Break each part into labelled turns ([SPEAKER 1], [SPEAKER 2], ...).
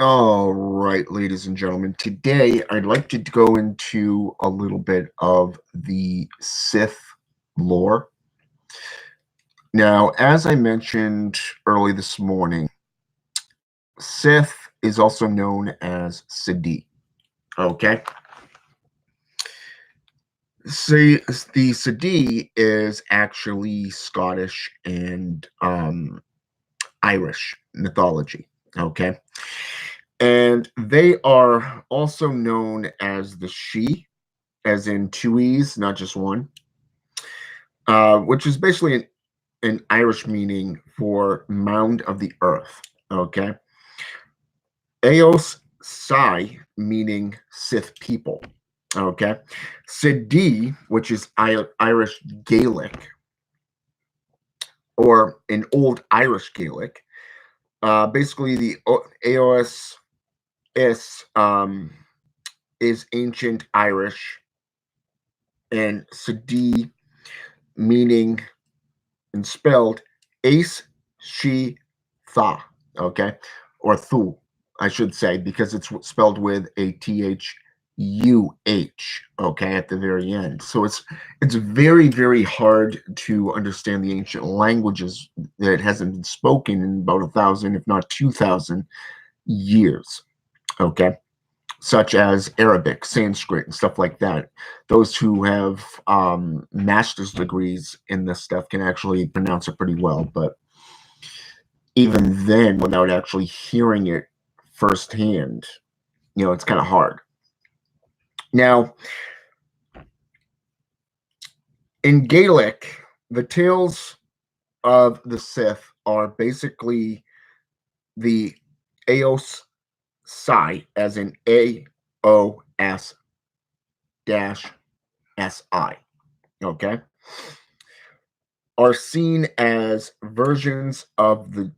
[SPEAKER 1] All right, ladies and gentlemen, today I'd like to go into a little bit of the Sith lore. Now, as I mentioned early this morning, Sith is also known as Sidi. Okay? See, the Sidi is actually Scottish and Irish mythology. Okay? And they are also known as the She, as in two E's, not just one, which is basically an Irish meaning for mound of the earth. Okay. Eos Sai, meaning Sith people. Okay. Sidi, which is Irish Gaelic, or an old Irish Gaelic. Basically, the Eos is ancient Irish, and Sidi meaning and spelled Ace She Tha, okay, or Thu, I should say, because it's spelled with a THUH, okay, at the very end. So it's very, very hard to understand the ancient languages that hasn't been spoken in about 1,000, if not 2,000 years, okay, such as Arabic, Sanskrit, and stuff like that. Those who have master's degrees in this stuff can actually pronounce it pretty well, but even then, without actually hearing it firsthand, it's kind of hard. Now, in Gaelic, the tales of the Sith are basically the Aos Sai, as in AOS dash SI, okay, are seen as versions of the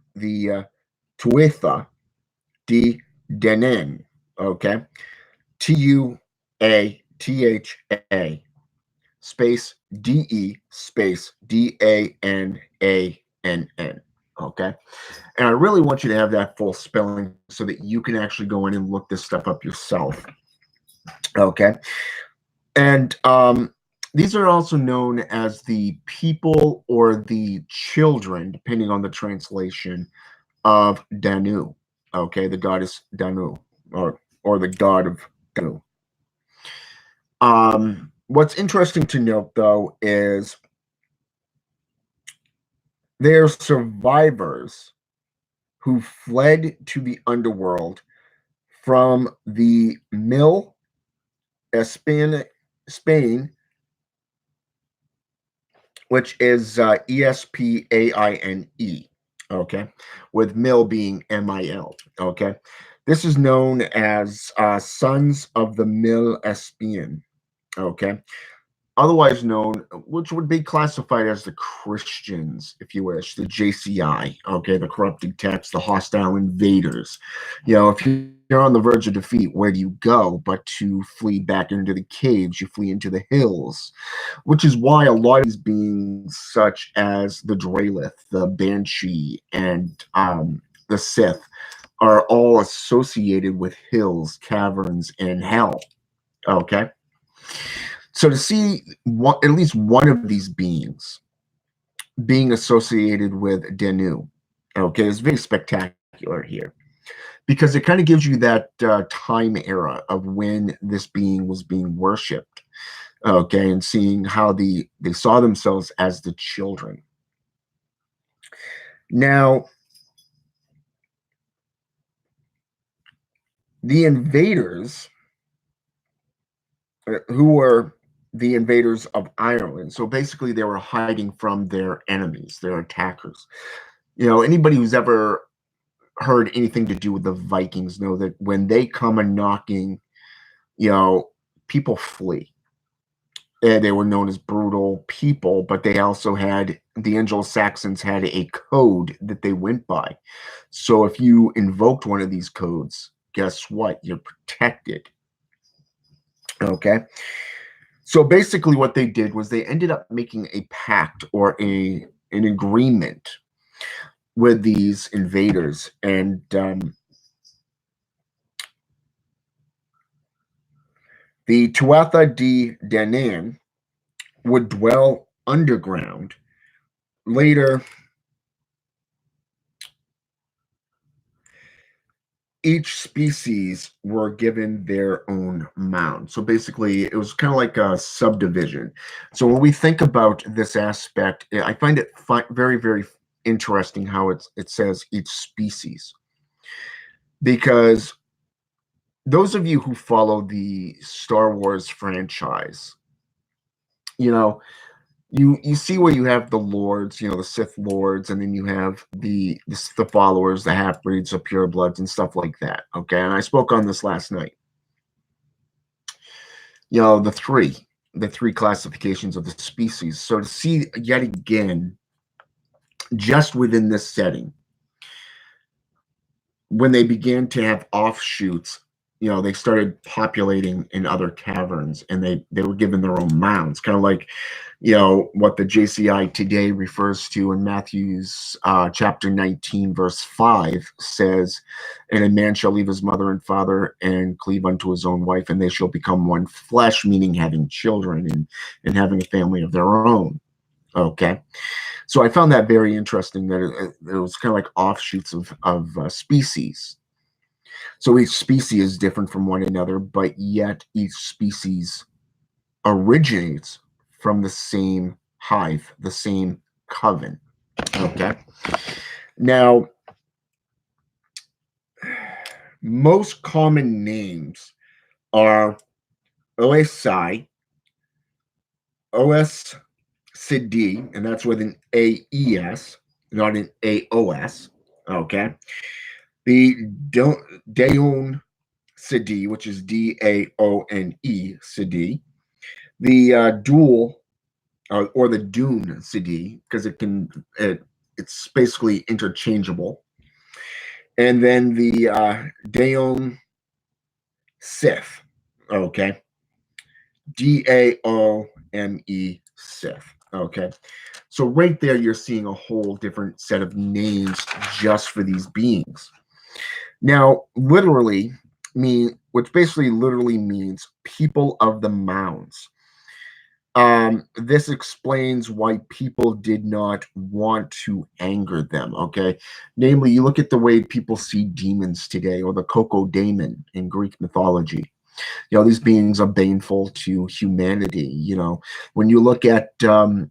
[SPEAKER 1] Tuatha de Danann, okay, TUATHA space DE space DANANN, okay, and I really want you to have that full spelling so that you can actually go in and look this stuff up yourself, okay, and these are also known as the people or the children, depending on the translation, of Danu. Okay, the goddess Danu, or the god of Danu. What's interesting to note, though, is they're survivors who fled to the underworld from the Mill, Spain, which is Espaine, okay, with Mill being MIL, okay. This is known as Sons of the Mill Espian, okay, otherwise known, which would be classified as the Christians, if you wish, the JCI, okay, the corrupted text, the hostile invaders. If you're on the verge of defeat, where do you go but to flee back into the caves? You flee into the hills, which is why a lot of these beings, such as the Dralith, the Banshee, and the Sith, are all associated with hills, caverns, and hell, okay? So to see at least one of these beings being associated with Danu, okay, is very spectacular here, because it kind of gives you that time era of when this being was being worshipped, okay, and seeing how they saw themselves as the children. Now, the invaders, who were the invaders of Ireland, so basically they were hiding from their enemies, their attackers. Anybody who's ever heard anything to do with the Vikings know that when they come a knocking, people flee. And they were known as brutal people, but they also had, the Anglo-Saxons had a code that they went by. So if you invoked one of these codes, guess what? You're protected. Okay. So basically what they did was they ended up making a pact or an agreement with these invaders, and The Tuatha de Danann would dwell underground. Later, each species were given their own mound. So basically, it was kind of like a subdivision. So when we think about this aspect, I find it very, very interesting how it says each species, because those of you who follow the Star Wars franchise, you know, you see where you have the lords, the Sith lords, and then you have the followers, the half breeds, the purebloods, and stuff like that. Okay, and I spoke on this last night. The three classifications of the species. So to see yet again, just within this setting, when they began to have offshoots, they started populating in other caverns, and they were given their own mounds, kind of like what the JCI today refers to in Matthew's chapter 19, verse 5 says, and a man shall leave his mother and father and cleave unto his own wife, and they shall become one flesh, meaning having children and having a family of their own. Okay. So I found that very interesting, that it was kind of like offshoots of species. So each species is different from one another, but yet each species originates from the same hive, the same coven. Okay. Now, most common names are OSI, OS-CD, and that's with an AES, not an AOS. Okay. The Daone CD, which is Daone CD. The dual or the Dune CD, because it's basically interchangeable. And then the Daone Sith, okay, Daome Sith, okay. So right there, you're seeing a whole different set of names just for these beings. Now, which basically literally means people of the mounds. This explains why people did not want to anger them, okay? Namely, you look at the way people see demons today, or the Daemon in Greek mythology. These beings are baneful to humanity. When you look at the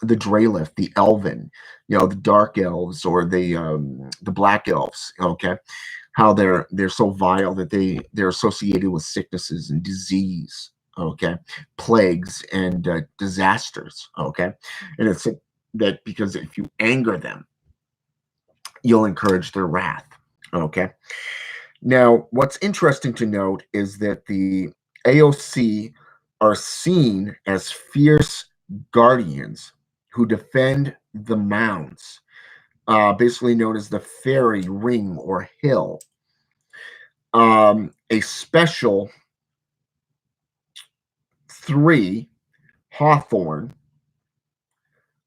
[SPEAKER 1] Draelith, the Elven, the Dark Elves, or the Black Elves, okay, how they're so vile that they're associated with sicknesses and disease, okay, plagues and disasters, okay, and it's that because if you anger them, you'll encourage their wrath, okay. Now, what's interesting to note is that the AOC are seen as fierce guardians who defend the mounds, basically known as the fairy ring or hill. A special 3 hawthorn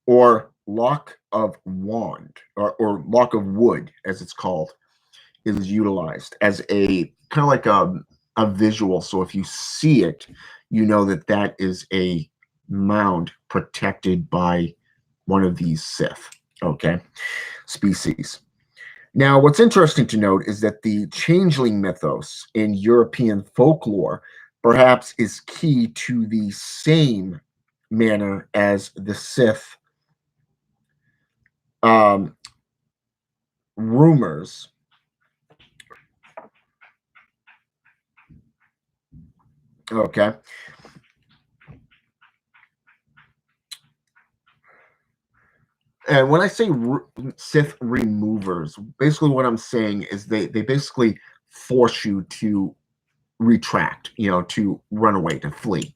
[SPEAKER 1] or lock of wand, or lock of wood, as it's called, is utilized as a kind of like a visual. So if you see it, you know that is a mound protected by one of these Sith, okay, species. Now, what's interesting to note is that the changeling mythos in European folklore perhaps is key to the same manner as the Sith rumors. Okay. And when I say Sith removers, basically what I'm saying is they basically force you to retract, to run away, to flee,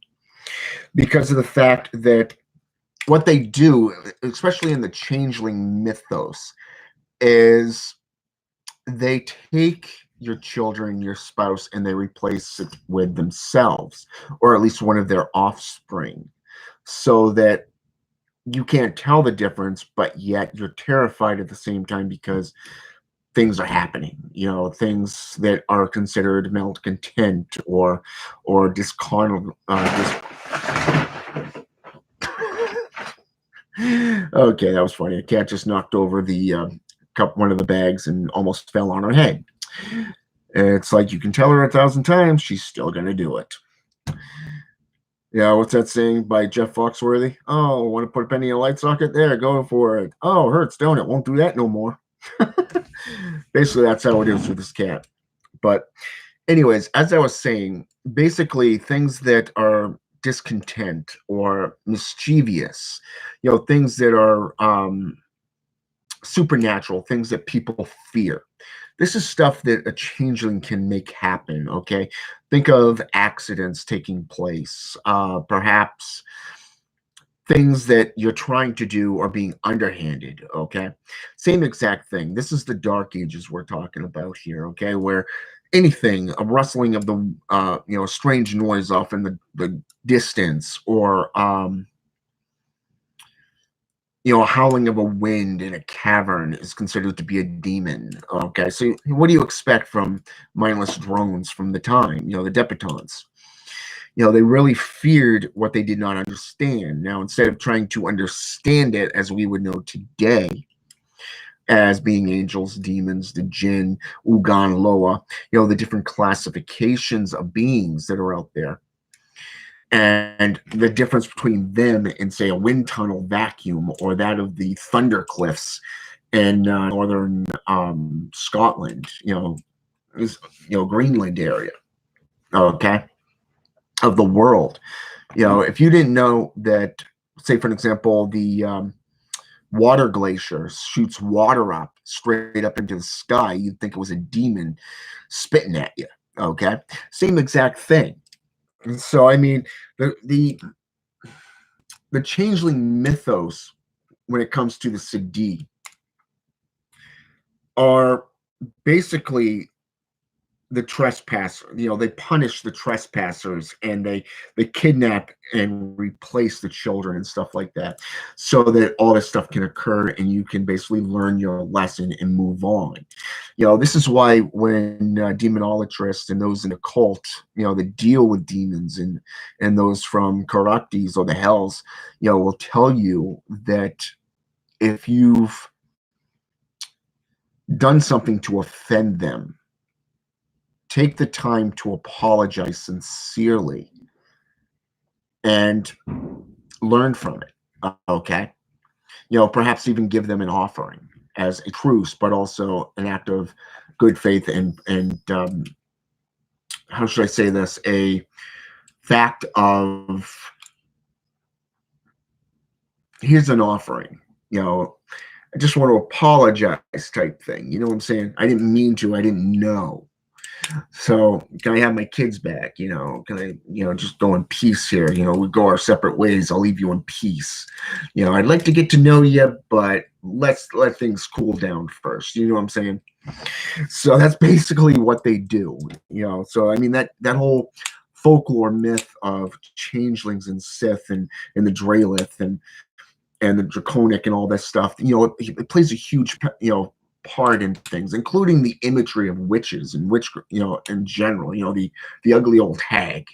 [SPEAKER 1] because of the fact that what they do, especially in the changeling mythos, is they take your children, your spouse, and they replace it with themselves, or at least one of their offspring, so that you can't tell the difference, but yet you're terrified at the same time, because things are happening, things that are considered malcontent or discarnal. Okay, that was funny. A cat just knocked over the one of the bags and almost fell on her head. It's like you can tell her 1,000 times, she's still gonna do it. Yeah, what's that saying by Jeff Foxworthy? Oh, want to put a penny in a light socket? There, go for it. Oh, hurts, don't it? Won't do that no more. Basically, that's how it is with this cat. But anyways, as I was saying, basically things that are discontent or mischievous, things that are supernatural, things that people fear. This is stuff that a changeling can make happen, okay? Think of accidents taking place, perhaps things that you're trying to do are being underhanded, okay? Same exact thing. This is the dark ages we're talking about here, okay? Where anything, a rustling of the, strange noise off in the distance, or, a howling of a wind in a cavern is considered to be a demon. Okay, so what do you expect from mindless drones from the time? The debutants. They really feared what they did not understand. Now, instead of trying to understand it as we would know today, as being angels, demons, the jinn, Ugan, Loa, the different classifications of beings that are out there, and the difference between them and, say, a wind tunnel vacuum or that of the thunder cliffs in northern Scotland, Greenland area, okay, of the world. If you didn't know that, say, for example, the water glacier shoots water up straight up into the sky, you'd think it was a demon spitting at you, okay? Same exact thing. So, I mean, the changeling mythos when it comes to the Sidi are basically the trespasser. They punish the trespassers, and they kidnap and replace the children and stuff like that, so that all this stuff can occur and you can basically learn your lesson and move on. This is why when demonologists and those in the cult, that deal with demons and those from Karaktis or the hells, will tell you that if you've done something to offend them, take the time to apologize sincerely and learn from it, okay? Perhaps even give them an offering as a truce, but also an act of good faith and how should I say this? A fact of, here's an offering, I just want to apologize type thing. You know what I'm saying? I didn't mean to, I didn't know. So can I have my kids back? Can I, just go in peace here? We go our separate ways. I'll leave you in peace. I'd like to get to know you, but let's let things cool down first. You know what I'm saying? So that's basically what they do. So I mean that whole folklore myth of changelings and Sith and the Dralith and the Draconic and all this stuff, it plays a huge, part in things, including the imagery of witches and witch, in general, the ugly old hag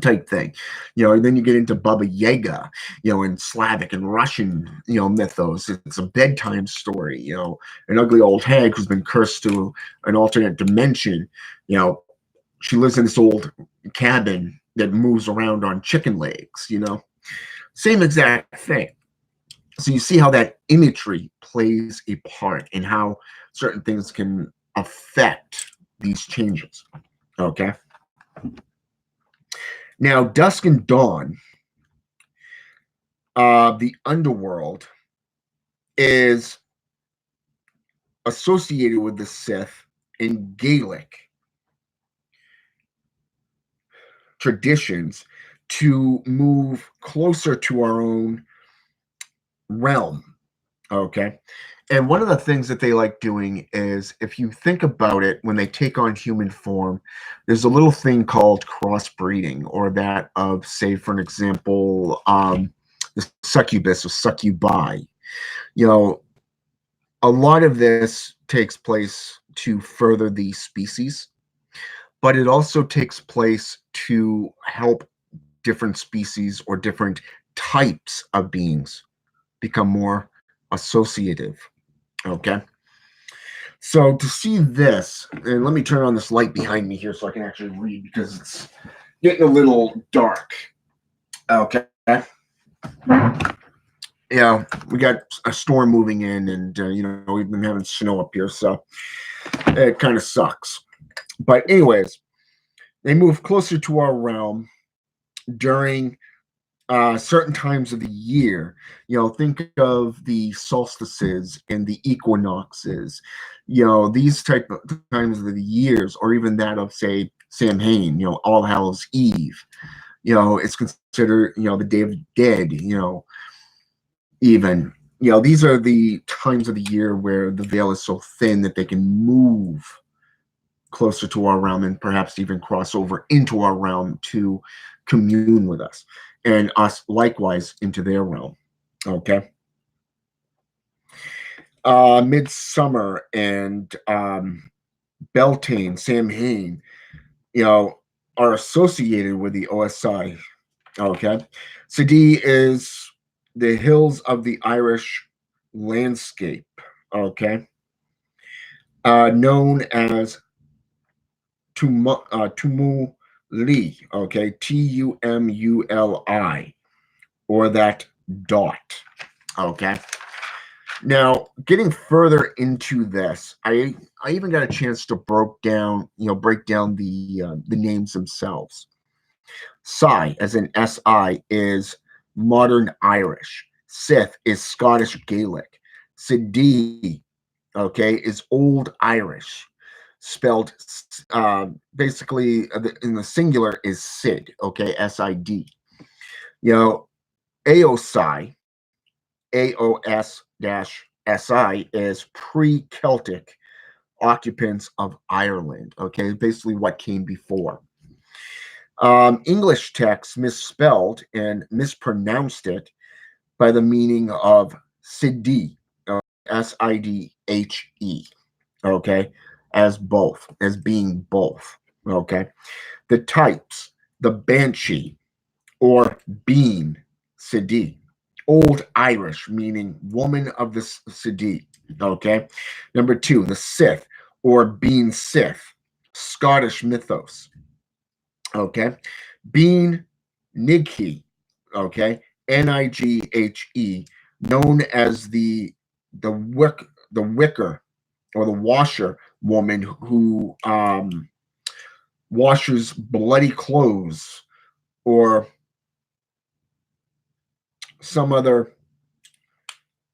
[SPEAKER 1] type thing. And then you get into Baba Yaga, in Slavic and Russian, mythos. It's a bedtime story, an ugly old hag who's been cursed to an alternate dimension. She lives in this old cabin that moves around on chicken legs, Same exact thing. So you see how that imagery plays a part in how certain things can affect these changes, okay? Now, Dusk and Dawn, the underworld, is associated with the Sith in Gaelic traditions to move closer to our own realm, okay? And one of the things that they like doing is, if you think about it, when they take on human form, there's a little thing called crossbreeding, or that of, say, for an example, the succubus or succubi. A lot of this takes place to further the species, but it also takes place to help different species or different types of beings become more associative. Okay. So to see this, and let me turn on this light behind me here so I can actually read because it's getting a little dark. Okay. Yeah, we got a storm moving in, and we've been having snow up here, so it kind of sucks. But anyways, they move closer to our realm during certain times of the year. Think of the solstices and the equinoxes. These type of times of the years, or even that of say Samhain. All Hallows Eve. It's considered the Day of the Dead. Even these are the times of the year where the veil is so thin that they can move closer to our realm and perhaps even cross over into our realm to commune with us, and us likewise into their realm. Okay. Midsummer and Beltane, Samhain, are associated with the OSI. Okay. Sidi is the hills of the Irish landscape. Okay. Known as Tumuli, okay, Tumuli, or that dot, okay. Now, getting further into this, I even got a chance to break down the names themselves. Sai, as in Si, is modern Irish. Sith is Scottish Gaelic. Sidi, okay, is Old Irish, spelled basically in the singular is Sid, okay, S-I-D. Aosai, AOS-SI is pre-Celtic occupants of Ireland, okay, basically what came before. English texts misspelled and mispronounced it by the meaning of Sidhe, S-I-D-H-E, okay, as being both, okay. The types, the banshee or bean, Sidhe, Old Irish, meaning woman of the Sidhe, okay. Number two, the Sith or bean Sith, Scottish mythos, okay. Bean Nighe, okay, Nighe, known as the wicker or the washer woman who washes bloody clothes or some other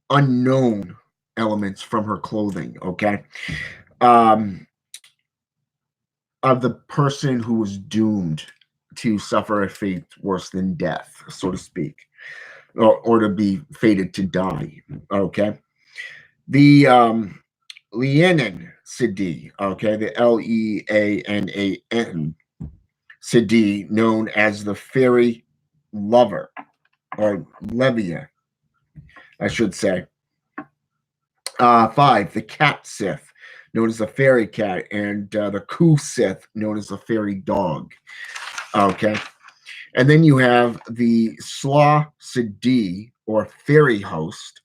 [SPEAKER 1] unknown elements from her clothing, okay, um, of the person who was doomed to suffer a fate worse than death, so to speak, or to be fated to die, okay. The Leanan Sidhe, okay, the Leanan Sidhe, known as the fairy lover, or Levia, I should say. Five, the cat Sith, known as the fairy cat, and the Ku Sith, known as the fairy dog. Okay. And then you have the Slaw Sidhe, or fairy host,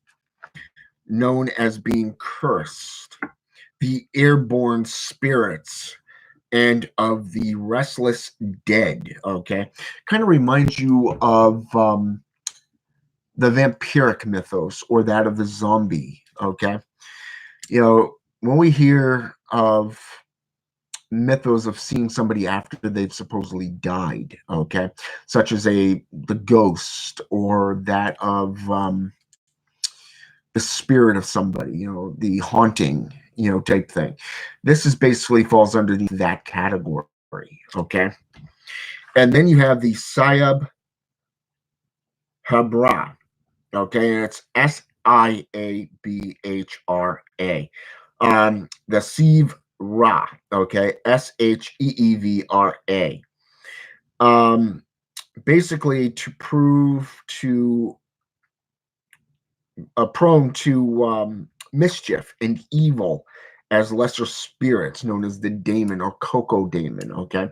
[SPEAKER 1] known as being cursed, the airborne spirits, and of the restless dead. Okay. Kind of reminds you of the vampiric mythos or that of the zombie. Okay. When we hear of mythos of seeing somebody after they've supposedly died, okay, such as the ghost or that of the spirit of somebody, the haunting, type thing. This is basically falls underneath that category, okay. And then you have the Sayab Habra, okay, and it's Siabhra. The Sieve Ra, okay, Sheevra. Basically, to prove to prone to mischief and evil as lesser spirits known as the daemon or cocoa daemon. Okay,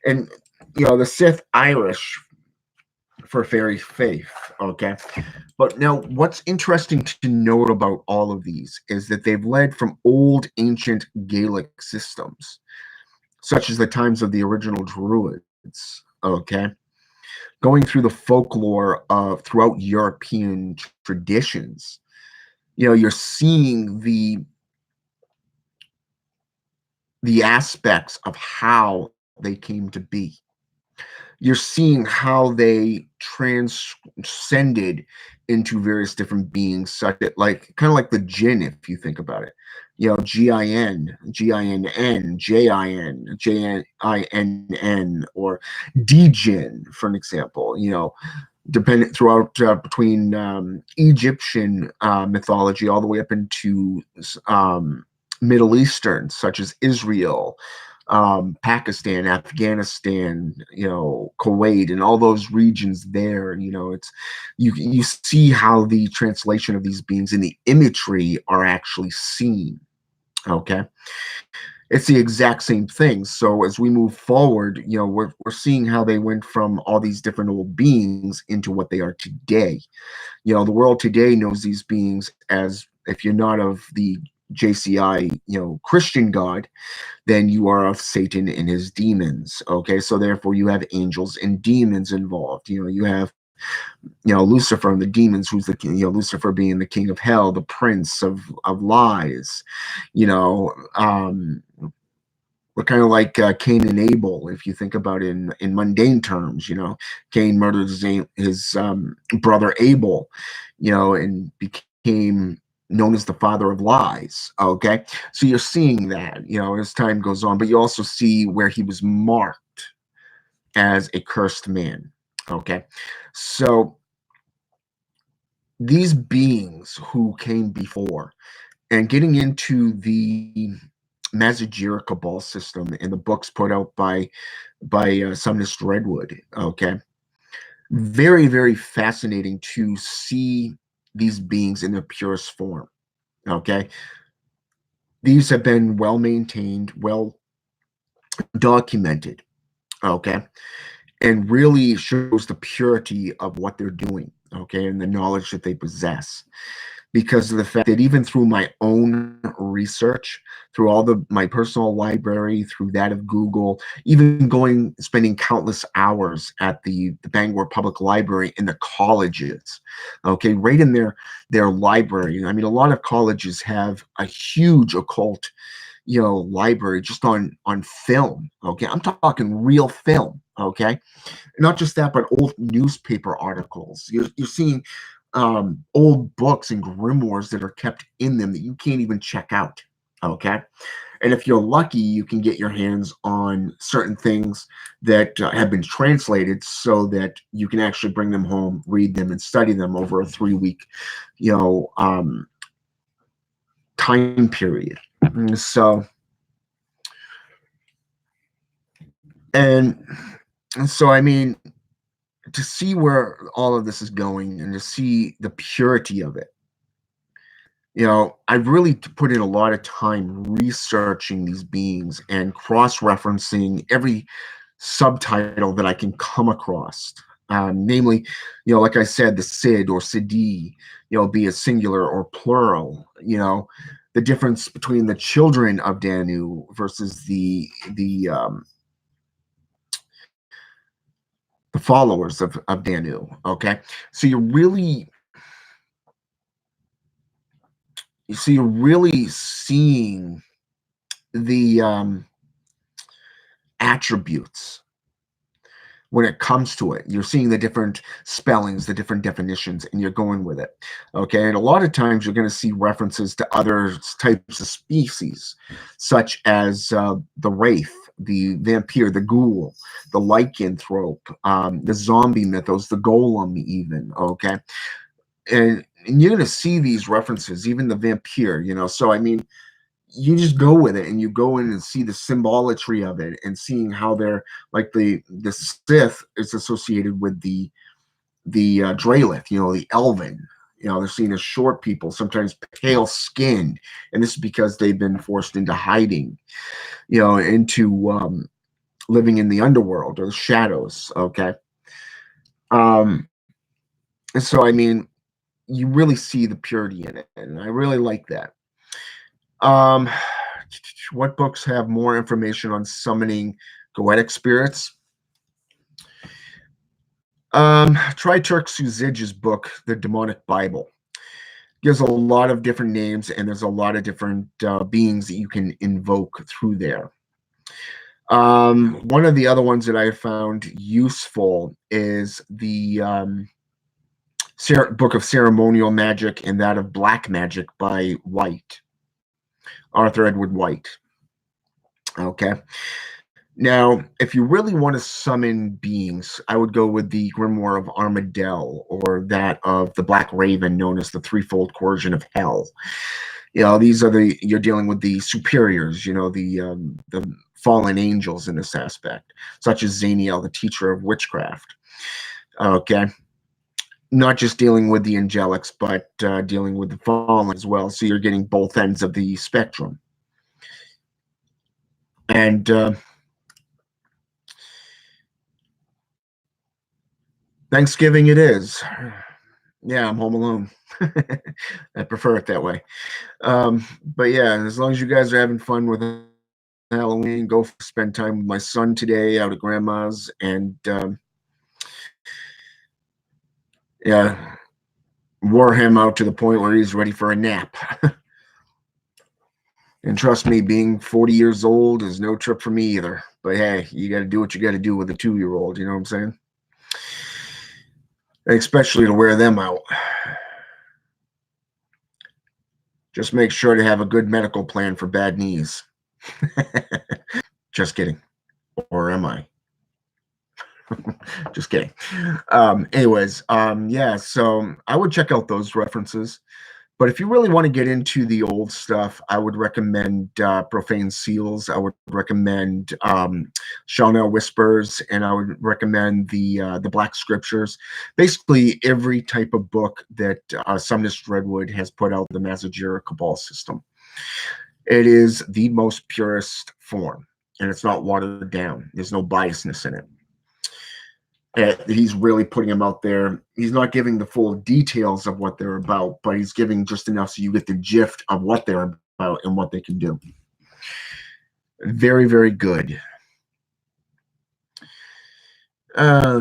[SPEAKER 1] and the Sith Irish for fairy faith. Okay, but now what's interesting to note about all of these is that they've led from old ancient Gaelic systems, such as the times of the original Druids. Okay, going through the folklore of throughout European traditions, you're seeing the aspects of how they came to be. You're seeing how they transcended into various different beings, such that, like, kind of like the jinn, if you think about it. Gin, Ginn, Jinn, or Djinn, for an example. Dependent throughout between Egyptian mythology all the way up into Middle Eastern, such as Israel, Pakistan, Afghanistan, Kuwait, and all those regions there. It's you see how the translation of these beings and the imagery are actually seen. Okay, it's the exact same thing. So as we move forward, we're seeing how they went from all these different old beings into what they are today. The world today knows these beings as, if you're not of the JCI, Christian God, then you are of Satan and his demons. Okay, so therefore you have angels and demons involved. You have Lucifer and the demons, who's the king, Lucifer being the king of hell, the prince of lies. We're kind of like Cain and Abel, if you think about it in mundane terms. Cain murdered his brother Abel, and became known as the father of lies. Okay, so you're seeing that, as time goes on, but you also see where he was marked as a cursed man. Okay, so these beings who came before, and getting into the Mazagir Cabal system and the books put out by Sumnus Redwood. Okay, very, very fascinating to see these beings in their purest form. Okay, these have been well maintained, well documented. Okay, and really shows the purity of what they're doing. Okay, and the knowledge that they possess, because of the fact that even through my own research, through my personal library, through that of Google, even spending countless hours at the Bangor Public Library in the colleges, okay, right in their library. I mean, a lot of colleges have a huge occult, library just on film. Okay, I'm talking real film. Okay, not just that, but old newspaper articles. You're seeing old books and grimoires that are kept in them that you can't even check out. Okay, and if you're lucky, you can get your hands on certain things that have been translated, so that you can actually bring them home, read them, and study them over a 3-week, time period. So, and so, I mean, to see where all of this is going and to see the purity of it, I've really put in a lot of time researching these beings and cross-referencing every subtitle that I can come across. Namely, like I said, the Sid or Sidi, be it singular or plural. The difference between the children of Danu versus the followers of Danu. Okay, so you're really seeing the attributes when it comes to it. You're seeing the different spellings, the different definitions, and you're going with it. Okay, and a lot of times you're going to see references to other types of species, such as the wraith, the vampire, the ghoul, the lycanthrope, the zombie mythos, the golem, even. Okay, and you're going to see these references, even the vampire. So I mean, you just go with it, and you go in and see the symbolatry of it, and seeing how they're like the Sith is associated with the Dralith, the Elven, They're seen as short people, sometimes pale skinned, and this is because they've been forced into hiding, into living in the underworld or the shadows. Okay. Um, so I mean, you really see the purity in it, and I really like that. Um, what books have more information on summoning goetic spirits? Try Turk Suzij's book, The Demonic Bible. Gives a lot of different names, and there's a lot of different beings that you can invoke through there. One of the other ones that I found useful is the Book of Ceremonial Magic and that of Black Magic by White, Arthur Edward White. Okay. Now, if you really want to summon beings, I would go with the Grimoire of Armadale or that of the Black Raven, known as the Threefold Coercion of Hell. These are you're dealing with the superiors, the fallen angels in this aspect, such as Zaniel, the teacher of witchcraft. Okay. Not just dealing with the angelics, but dealing with the fallen as well. So you're getting both ends of the spectrum. And Thanksgiving it is. Yeah, I'm home alone. I prefer it that way. But yeah, as long as you guys are having fun with Halloween, go spend time with my son today out at grandma's, and yeah, wore him out to the point where he's ready for a nap. And trust me, being 40 years old is no trip for me either. But hey, you got to do what you got to do with a 2-year-old. You know what I'm saying? Especially to wear them out. Just make sure to have a good medical plan for bad knees. Just kidding. Or am I? Just kidding. Yeah, so I would check out those references. But if you really want to get into the old stuff, I would recommend Profane Seals. I would recommend Shalnel Whispers, and I would recommend the Black Scriptures. Basically, every type of book that Sumnus Redwood has put out, the Mazajira Cabal system. It is the most purest form, and it's not watered down. There's no biasness in it. He's really putting them out there. He's not giving the full details of what they're about, but he's giving just enough so you get the gist of what they're about and what they can do. Very, very good. Yeah,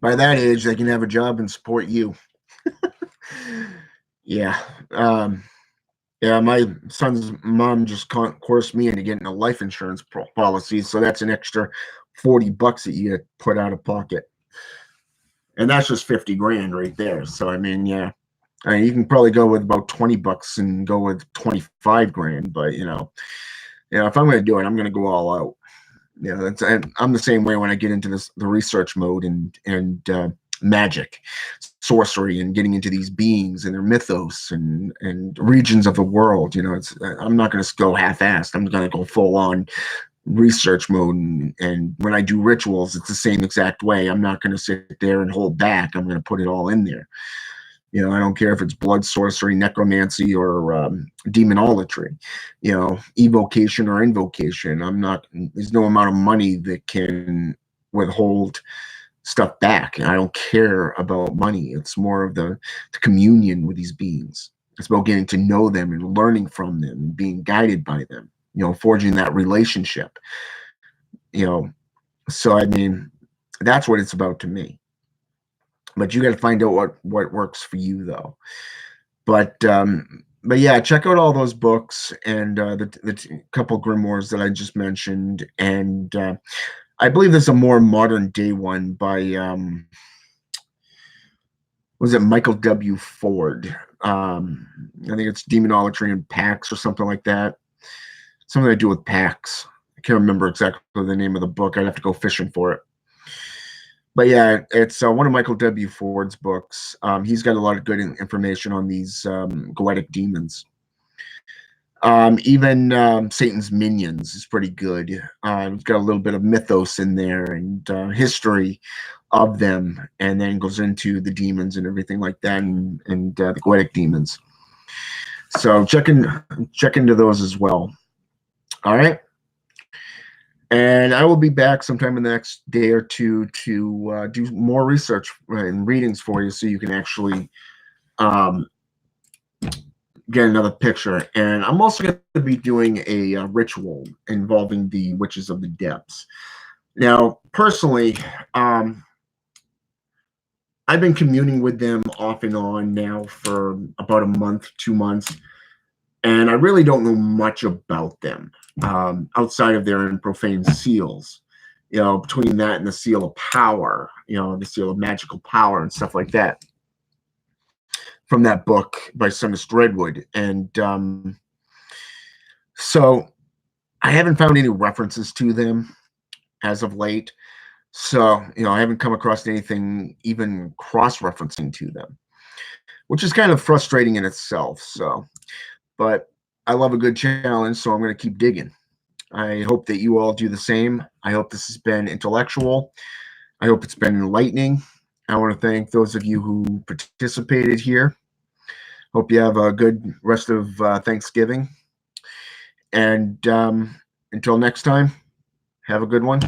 [SPEAKER 1] by that age, they can have a job and support you. Yeah. Yeah, my son's mom just coerced me into getting a life insurance policy, so that's an extra $40 that you put out of pocket, and that's just 50 grand right there. So I mean, yeah, I mean, you can probably go with about $20 and go with 25 grand, but if I'm going to do it, I'm going to go all out. I'm the same way when I get into the research mode and magic, sorcery, and getting into these beings and their mythos and regions of the world. I'm not going to go half-assed. I'm going to go full on research mode, and when I do rituals, it's the same exact way. I'm not going to sit there and hold back. I'm going to put it all in there. I don't care if it's blood sorcery, necromancy, or demonolatry, evocation or invocation. There's no amount of money that can withhold stuff back. I don't care about money. It's more of the communion with these beings. It's about getting to know them and learning from them and being guided by them, forging that relationship. So I mean, that's what it's about to me. But you got to find out what works for you, though. But yeah, check out all those books and the couple grimoires that I just mentioned, and I believe there's a more modern day one by was it Michael W. Ford? I think it's Demonolatry and Pax or something like that. Something to do with Pax. I can't remember exactly the name of the book. I'd have to go fishing for it. But yeah, it's one of Michael W. Ford's books. He's got a lot of good information on these goetic demons. Even Satan's Minions is pretty good. It's got a little bit of mythos in there and history of them, and then goes into the demons and everything like that, and the Goetic demons. So check into those as well. All right. And I will be back sometime in the next day or two to do more research and readings for you so you can actually um, get another picture. And I'm also going to be doing a ritual involving the Witches of the Depths. Now, personally, I've been communing with them off and on now for about a month, 2 months, and I really don't know much about them outside of their profane seals. Between that and the seal of power, the seal of magical power and stuff like that from that book by Sunnist Redwood. And so I haven't found any references to them as of late. So, I haven't come across anything even cross-referencing to them, which is kind of frustrating in itself. So, but I love a good challenge, so I'm going to keep digging. I hope that you all do the same. I hope this has been intellectual. I hope it's been enlightening. I want to thank those of you who participated here. Hope you have a good rest of Thanksgiving. And until next time, have a good one.